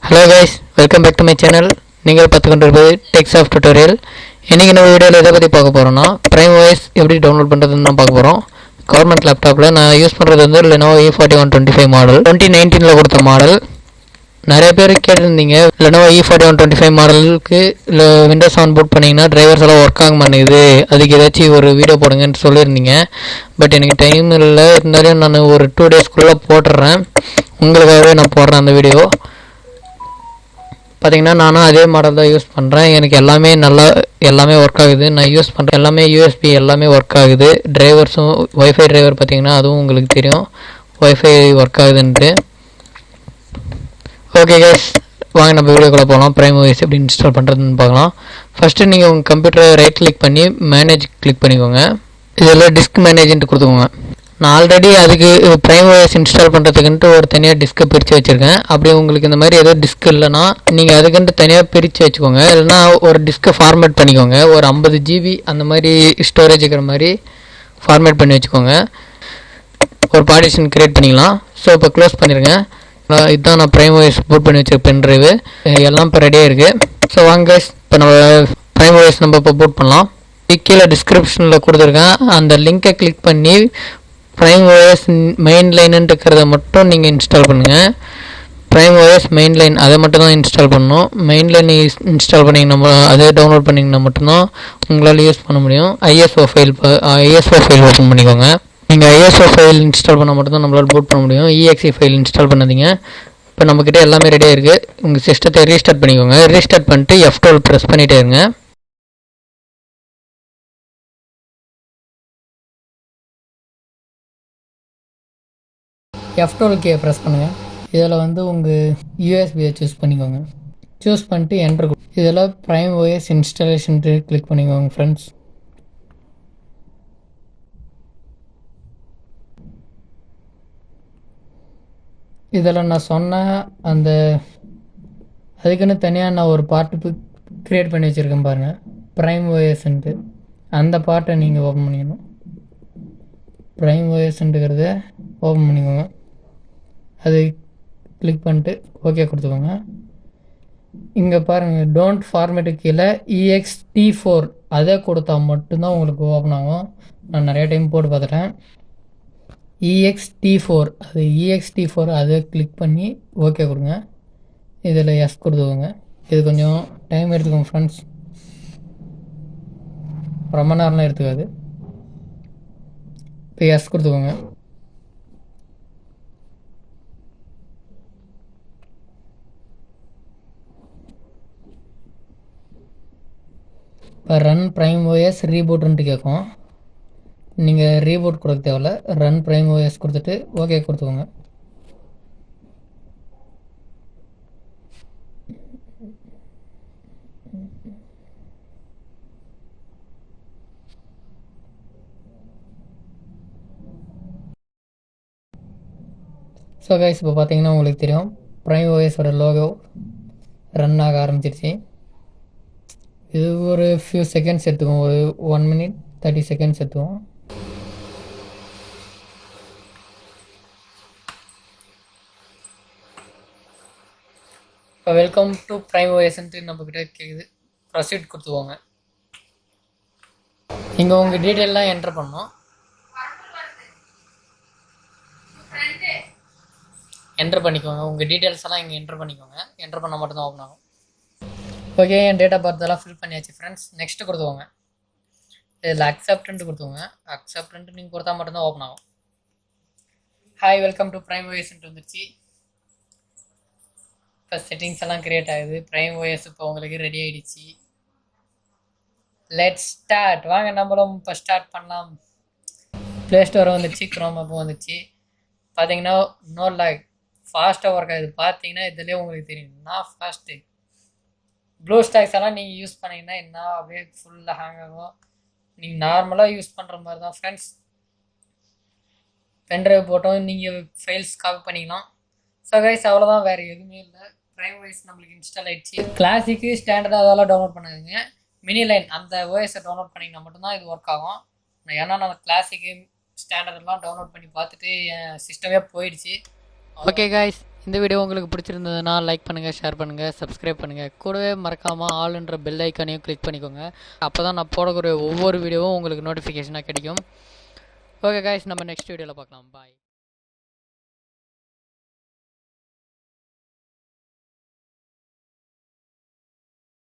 Hello guys, welcome back to my channel. நீங்கள் பார்த்துக்கொண்டிருப்பது டெக்ஸ் of tutorial. இன்றைக்கி நம்ம வீடியோவில் எதை பற்றி பார்க்க போகிறோம்னா, பிரைம் ஓஎஸ் எப்படி டவுன்லோட் பண்ணுறதுன்னு தான் பார்க்க போகிறோம். கவர்மெண்ட் லேப்டாப்பில் நான் யூஸ் பண்ணுறது வந்து லெனோவோ E4125 மாடல், 2019 கொடுத்த மாடல். நிறைய பேர் கேட்டிருந்தீங்க, லெனோவோ E4125 மாடலுக்கு இல்லை விண்டோஸ் 7 போட் பண்ணிங்கன்னா டிரைவர்ஸ் எல்லாம் ஒர்க் ஆக மாட்டேங்குது, அதுக்கு ஏதாச்சும் ஒரு வீடியோ போடுங்கன்னு சொல்லியிருந்தீங்க. பட் எனக்கு டைம் இல்லை, இருந்தாலும் நான் ஒரு 2 டேஸ்க்குள்ளே போட்டுடுறேன். உங்களுக்காகவே நான் போடுறேன் அந்த வீடியோ. பார்த்தீங்கன்னா நானும் அதே மாடல் தான் யூஸ் பண்ணுறேன். எனக்கு எல்லாமே ஒர்க் ஆகுது. நான் யூஸ் பண்ணுற எல்லாமே யூஎஸ்பி எல்லாமே ஒர்க் ஆகுது. டிரைவர்ஸும் ஒய்ஃபை டிரைவர் பார்த்தீங்கன்னா அதுவும் உங்களுக்கு தெரியும், ஒய்ஃபை ஒர்க் ஆகுதுன்ட்டு. ஓகே கைஸ், வாங்க நம்ம வீடியோக்குள்ளே போகலாம். பிரைம் ஓஎஸ் எப்படி இன்ஸ்டால் பண்ணுறதுன்னு பார்க்கலாம். ஃபஸ்ட்டு நீங்கள் உங்கள் கம்ப்யூட்டரை ரைட் கிளிக் பண்ணி மேனேஜ் கிளிக் பண்ணிக்கோங்க. இதில் டிஸ்க் மேனேஜ்ன்ட்டு கொடுத்துக்கோங்க. நான் ஆல்ரெடி அதுக்கு பிரைம் ஓஎஸ் இன்ஸ்டால் பண்ணுறதுக்குன்ட்டு ஒரு தனியாக டிஸ்க்கை பிரித்து வச்சுருக்கேன். அப்படி உங்களுக்கு இந்த மாதிரி ஏதோ டிஸ்க் இல்லைன்னா நீங்கள் அதுக்குன்ட்டு தனியாக பிரித்து வச்சுக்கோங்க. இல்லைனா ஒரு டிஸ்க்கை ஃபார்மேட் பண்ணிக்கோங்க. ஒரு 50 GB அந்த மாதிரி ஸ்டோரேஜ் இருக்கிற மாதிரி ஃபார்மேட் பண்ணி வச்சுக்கோங்க. ஒரு பார்ட்டிஷன் க்ரியேட் பண்ணிக்கலாம். ஸோ இப்போ க்ளோஸ் பண்ணிடுங்க. இதுதான் நான் பிரைம் ஓஎஸ் பூட் பண்ணி வச்சுருக்க பென் ட்ரைவு. எல்லாம் இப்போ ரெடியாக இருக்குது. ஸோ வாங்க, இப்போ நம்ம பிரைம் ஓஎஸ் நம்ம இப்போ பூட் பண்ணலாம். கீழே டிஸ்கிரிப்ஷனில் கொடுத்துருக்கேன், அந்த லிங்கை கிளிக் பண்ணி பிரைம் ஓஎஸ் மெயின் லைனுன்னு இருக்கிறத மட்டும் நீங்கள் இன்ஸ்டால் பண்ணுங்கள். பிரைம் ஓஎஸ் மெயின் லைன் அதை மட்டும் தான் இன்ஸ்டால் பண்ணணும். மெயின் லைன் இன்ஸ்டால் பண்ணிங்கன்னா, அதே டவுன்லோட் பண்ணிங்கன்னா மட்டும்தான் உங்களால் யூஸ் பண்ண முடியும். ஐஎஸ்ஓ ஃபைல் ஓப்பன் பண்ணிக்கோங்க. நீங்கள் ஐஎஸ்ஓ ஃபைல் இன்ஸ்டால் பண்ணால் மட்டும்தான் நம்மளால் பூட் பண்ண முடியும். EXE ஃபைல் இன்ஸ்டால் பண்ணாதீங்க. இப்போ நம்மக்கிட்ட எல்லாமே ரெடியாக இருக்குது. உங்கள் சிஸ்டத்தை ரீஸ்டார்ட் பண்ணிக்கோங்க. ரீஸ்டார்ட் பண்ணிட்டு F12 ப்ரெஸ் பண்ணிகிட்டே இருங்க. F12 ப்ரெஸ் பண்ணுங்கள். இதில் வந்து உங்கள் யூஎஸ்பியை சூஸ் பண்ணிக்கோங்க. சூஸ் பண்ணிட்டு என்ட்ரு. இதில் பிரைம் ஓஎஸ் இன்ஸ்டாலேஷன் கிளிக் பண்ணிக்கோங்க ஃப்ரெண்ட்ஸ். இதில் நான் சொன்ன அந்த அதுக்குன்னு தனியாக நான் ஒரு பார்ட்டு க்ரியேட் பண்ணி வச்சுருக்கேன் பாருங்கள், பிரைம் ஓஎஸ்ன்ட்டு. அந்த பார்ட்டை நீங்கள் ஓப்பன் பண்ணிக்கணும். பிரைம் ஓஎஸ்ன்ட்டுக்கிறத ஓப்பன் பண்ணிக்கோங்க. அது கிளிக் பண்ணிட்டு ஓகே கொடுத்துக்கோங்க. இங்கே பாருங்கள், டோன்ட் ஃபார்மேட்டு கீழே EXT4 அதை கொடுத்தா மட்டும்தான் உங்களுக்கு ஓப்பன் ஆகும். நான் நிறைய டைம் போட்டு பார்த்துட்டேன். EXT4 அது EXT4 அதை கிளிக் பண்ணி ஓகே கொடுங்க. இதில் எஸ் கொடுத்துக்கோங்க. இது கொஞ்சம் டைம் எடுத்துக்கோங்க ஃப்ரெண்ட்ஸ், ரொம்ப நேரம்லாம் எடுத்துக்காது. இப்போ எஸ் கொடுத்துக்கோங்க. இப்போ ரன் பிரைம் ஓஎஸ் ரீபூட்ன்ட்டு கேட்கும். நீங்கள் ரீபூட் கொடுக்க தேவையில்ல, ரன் பிரைம் ஓஎஸ் கொடுத்துட்டு ஓகே கொடுத்துக்கோங்க. ஸோ கைஸ், இப்போ பார்த்தீங்கன்னா உங்களுக்கு தெரியும் பிரைம் ஓஎஸோட லோகோ ரன் ஆக ஆரம்பிச்சிருச்சு. இது ஒரு ஃபியூ செகண்ட்ஸ் எடுத்துக்கும், ஒரு 1 minute 30 seconds எடுத்துக்கும். இப்போ வெல்கம் டு பிரைம் ஓஎஸ்ன்ட்டு நம்மக்கிட்ட கேட்குது. ப்ரொசீட் கொடுத்துக்கோங்க. இங்கே உங்கள் டீட்டெயிலாம் என்ட்ரு பண்ணணும். என்ட்ரு பண்ணிக்கோங்க. உங்கள் டீட்டெயில்ஸ் எல்லாம் இங்கே என்ட்ரு பண்ணிக்கோங்க. என்ட்ரு பண்ணால் மட்டும்தான் ஓப்பன் ஆகும். ஓகே, என் டேட் ஆஃப் பர்த் எல்லாம் ஃபில் பண்ணியாச்சு ஃப்ரெண்ட்ஸ். நெக்ஸ்ட்டு கொடுத்துக்கோங்க. இதில் அக்செப்டன்ட்டு கொடுத்துக்கோங்க. அக்செப்டன்ட்டு நீங்கள் கொடுத்தா மட்டும்தான் ஓப்பன் ஆகும். ஹாய், வெல்கம் டு பிரைம் ஓஎஸ்ன்ட்டு வந்துருச்சு. இப்போ செட்டிங்ஸ் எல்லாம் க்ரியேட் ஆகுது. பிரைம் ஓஎஸ் இப்போ உங்களுக்கு ரெடி ஆகிடுச்சு. Let's start. வாங்க நம்மளும் இப்போ ஸ்டார்ட் பண்ணலாம். ப்ளே ஸ்டோர் வந்துடுச்சு, க்ரோம் அப்போ வந்துடுச்சு. பார்த்தீங்கன்னா நோ லேக், ஃபாஸ்ட்டாக ஒர்க் ஆகுது. பார்த்தீங்கன்னா இதுலேயே உங்களுக்கு தெரியும் நான் ஃபாஸ்ட்டு. ப்ளூ ஸ்டாக்ஸ் எல்லாம் நீங்கள் யூஸ் பண்ணிங்கன்னா என்ன அப்படியே ஃபுல்லாக ஹேங் ஆகும். நீங்கள் நார்மலாக யூஸ் பண்ணுற மாதிரி தான் ஃப்ரெண்ட்ஸ். பென்ட்ரைவ் போட்டோம் நீங்கள் ஃபைல்ஸ் காப்பி பண்ணிக்கலாம். ஸோ கைஸ், அவ்வளோதான், வேறு எதுவுமே இல்லை. பிரைம் ஓஎஸ் நம்மளுக்கு இன்ஸ்டால் ஆகிடுச்சு. கிளாசிக்கு ஸ்டாண்டர்டாக அதெல்லாம் டவுன்லோட் பண்ணாதீங்க. மினி லைன் அந்த ஓஎஸை டவுன்லோட் பண்ணிங்கன்னா மட்டும்தான் இது ஒர்க் ஆகும். ஏன்னா நான் கிளாசிக்கு ஸ்டாண்டர்டெல்லாம் டவுன்லோட் பண்ணி பார்த்துட்டு என் சிஸ்டமே போயிடுச்சு. ஓகே கைஸ், இந்த வீடியோ உங்களுக்கு பிடிச்சிருந்ததுன்னா லைக் பண்ணுங்கள், ஷேர் பண்ணுங்கள், சப்ஸ்கிரைப் பண்ணுங்கள். கூடவே மறக்காமல் ஆல்ன்ற பெல் ஐக்கானையும் கிளிக் பண்ணிக்கோங்க. அப்போ தான் நான் போடக்கூடிய ஒவ்வொரு வீடியோவும் உங்களுக்கு நோட்டிஃபிகேஷனாக கிடைக்கும். ஓகே கைஸ், நம்ம நெக்ஸ்ட் வீடியோவில் பார்க்கலாம். பாய்.